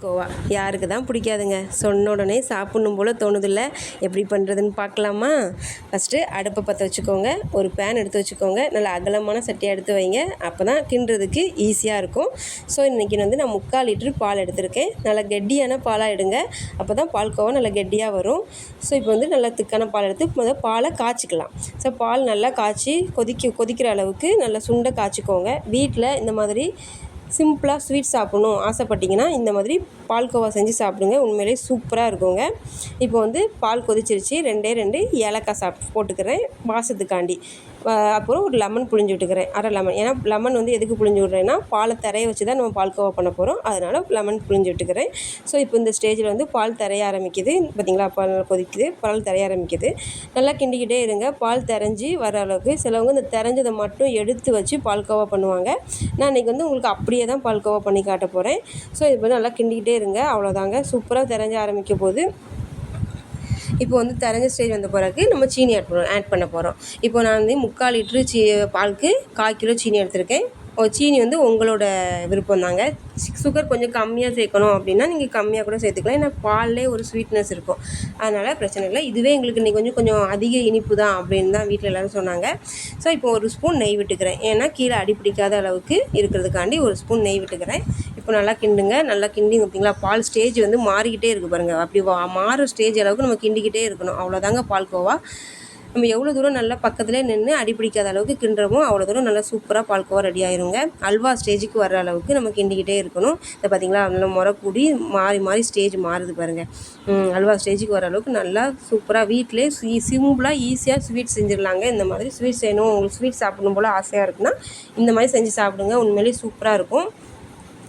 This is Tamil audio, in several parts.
கோவா யாருக்கு தான் பிடிக்காதுங்க. சொன்ன உடனே சாப்பிட்ணும் போல் தோணுதில்ல. எப்படி பண்ணுறதுன்னு பார்க்கலாமா? ஃபஸ்ட்டு அடுப்பை பற்ற வச்சுக்கோங்க. ஒரு பேன் எடுத்து வச்சுக்கோங்க. நல்லா அகலமான சட்டியாக எடுத்து வைங்க. அப்போ தான் கிண்டுறதுக்கு ஈஸியாக இருக்கும். ஸோ இன்றைக்கி நான் 3/4 லிட்ரு பால் எடுத்திருக்கேன். நல்லா கெட்டியான பாலாக எடுங்க. அப்போ தான் பால்கோவா நல்லா கெட்டியாக வரும். ஸோ இப்போ நல்லா திக்கான பால் எடுத்து முதல்ல பாலை காய்ச்சிக்கலாம். ஸோ பால் நல்லா காய்ச்சி கொதிக்கிற அளவுக்கு நல்லா சுண்ட காய்ச்சிக்கோங்க. வீட்டில் இந்த மாதிரி சிம்பிளாக ஸ்வீட் சாப்பிட்ணும் ஆசைப்பட்டிங்கன்னா இந்த மாதிரி பால்கோவா செஞ்சு சாப்பிடுங்க. உண்மையிலே சூப்பராக இருக்குங்க. இப்போ பால் கொதிச்சிருச்சு. 2 ஏலக்காய் போட்டுக்கிறேன் வாசத்துக்காண்டி. அப்புறம் ஒரு லெமன் புழிஞ்சு விட்டுக்கிறேன், அரை லெமன். ஏன்னா லெமன் எதுக்கு புழிஞ்சு விட்றேன்னா பாலை திரைய வச்சு தான் நம்ம பால்கோவா பண்ண போகிறோம். அதனால் லெமன் புழிஞ்சு விட்டுக்கிறேன். ஸோ இப்போ இந்த ஸ்டேஜில் பால் திரைய ஆரம்பிக்குது. பார்த்திங்களா, பால் கொதிக்குது, பால் திரைய ஆரம்பிக்குது. நல்லா கிண்டிக்கிட்டே இருங்க. பால் திரைஞ்சி வர அளவுக்கு. சிலவங்க இந்த திரைஞ்சதை மட்டும் எடுத்து வச்சு பால்கோவா பண்ணுவாங்க. நான் இன்றைக்கி உங்களுக்கு அப்படியே தான் பால்கோவா பண்ணி காட்ட போகிறேன். ஸோ இப்போ நல்லா கிண்டிக்கிட்டே இருங்க. அவ்வளோதாங்க, சூப்பராக திரைஞ்ச ஆரம்பிக்க போகுது. இப்போ திரைஞ்ச ஸ்டேஜ் வந்த பிறகு நம்ம சீனி ஆட் பண்ண போகிறோம். இப்போ நான் 3/4 லிட்ரு பாலுக்கு 1/4 கிலோ சீனி எடுத்திருக்கேன். சீனி உங்களோட விருப்பம் தாங்க. சுகர் கொஞ்சம் கம்மியாக சேர்க்கணும் அப்படின்னா நீங்கள் கம்மியாக கூட சேர்த்துக்கலாம். ஏன்னா பால்லே ஒரு ஸ்வீட்னஸ் இருக்கும், அதனால் பிரச்சனை இல்லை. இதுவே எங்களுக்கு இன்றைக்கி கொஞ்சம் அதிக இனிப்பு தான் அப்படின்னு தான் வீட்டில் எல்லோரும் சொன்னாங்க. ஸோ இப்போ ஒரு ஸ்பூன் நெய் விட்டுக்கிறேன். ஏன்னா கீழே அடி பிடிக்காத அளவுக்கு இருக்கிறதுக்காண்டி ஒரு ஸ்பூன் நெய் விட்டுக்கிறேன். இப்போ நல்லா கிண்டுங்க. நல்லா கிண்டி பார்த்திங்களா, பால் ஸ்டேஜ் மாறிக்கிட்டே இருக்குது பாருங்கள். அப்படி மாறுற ஸ்டேஜ் அளவுக்கு நம்ம கிண்டிக்கிட்டே இருக்கணும். அவ்வளோதாங்க பால்கோவா. நம்ம எவ்வளோ தூரம் நல்லா பக்கத்துலேயே நின்று அடிப்பிடிக்காத அளவுக்கு கிண்டுறமோ அவ்வளோ தூரம் நல்லா சூப்பராக பால்கோவா ரெடி ஆயிருங்க. அல்வா ஸ்டேஜுக்கு வர அளவுக்கு நம்ம கிண்டிக்கிட்டே இருக்கணும். இதை பார்த்திங்களா, நல்லா முறக்கூடி மாறி ஸ்டேஜ் மாறுது பாருங்கள். அல்வா ஸ்டேஜுக்கு வர அளவுக்கு நல்லா சூப்பராக வீட்டிலே சிம்பிளாக ஈஸியாக ஸ்வீட் செஞ்சிடலாங்க. இந்த மாதிரி ஸ்வீட் செய்யணும், உங்களுக்கு ஸ்வீட் சாப்பிடணும் போல் ஆசையாக இருக்குன்னா இந்த மாதிரி செஞ்சு சாப்பிடுங்க. உண்மையிலேயே சூப்பராக இருக்கும்.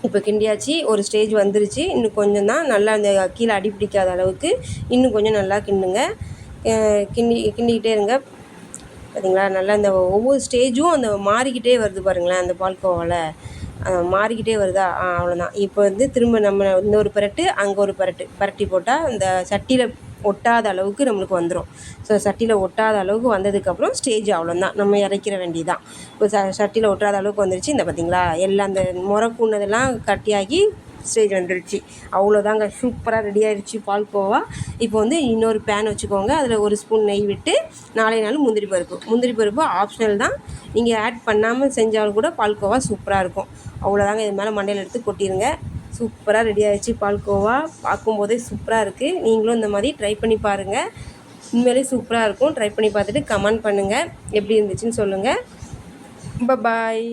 இப்போ கிண்டியாச்சு, ஒரு ஸ்டேஜ் வந்துருச்சு. இன்னும் கொஞ்சம் தான் நல்லா அந்த கீழே அடி பிடிக்காத அளவுக்கு இன்னும் கொஞ்சம் நல்லா கிண்டுங்க. கிண்டிக்கிட்டே இருங்க. பார்த்திங்களா, நல்லா அந்த ஒவ்வொரு ஸ்டேஜும் அந்த மாறிக்கிட்டே வருது பாருங்களேன். அந்த பால்கோவாவில் மாறிக்கிட்டே வருதா? அவ்வளோதான். இப்போ திரும்ப நம்ம இந்த ஒரு பரட்டு அங்கே ஒரு பரட்டி போட்டால் அந்த சட்டியில் ஒட்டாத அளவுக்கு நம்மளுக்கு வந்துடும். ஸோ சட்டியில் ஒட்டாத அளவுக்கு வந்ததுக்கப்புறம் ஸ்டேஜ் அவ்வளோதான், நம்ம இறக்கிற வேண்டியதான். இப்போ சட்டியில் ஒட்டாத அளவுக்கு வந்துருச்சு. இந்த பார்த்திங்களா, எல்லாம் அந்த முறக்கூனதெல்லாம் கட்டியாகி ஸ்டேஜ் வந்துடுச்சு. அவ்வளோதாங்க, சூப்பராக ரெடி ஆகிடுச்சு பால்கோவா. இப்போ இன்னொரு பேன் வச்சுக்கோங்க. அதில் ஒரு ஸ்பூன் நெய் விட்டு 4 முந்திரி பருப்பு ஆப்ஷனல் தான். நீங்கள் ஆட் பண்ணாமல் செஞ்சாலும் கூட பால்கோவா சூப்பராக இருக்கும். அவ்வளோதாங்க. இது மேலே மண்டையில் எடுத்து கொட்டிடுங்க. சூப்பராக ரெடி ஆகிடுச்சு பால்கோவா. பார்க்கும்போதே சூப்பராக இருக்குது. நீங்களும் இந்த மாதிரி ட்ரை பண்ணி பாருங்கள். உண்மையிலே சூப்பராக இருக்கும். ட்ரை பண்ணி பார்த்துட்டு கமெண்ட் பண்ணுங்கள், எப்படி இருந்துச்சுன்னு சொல்லுங்கள். பாய்.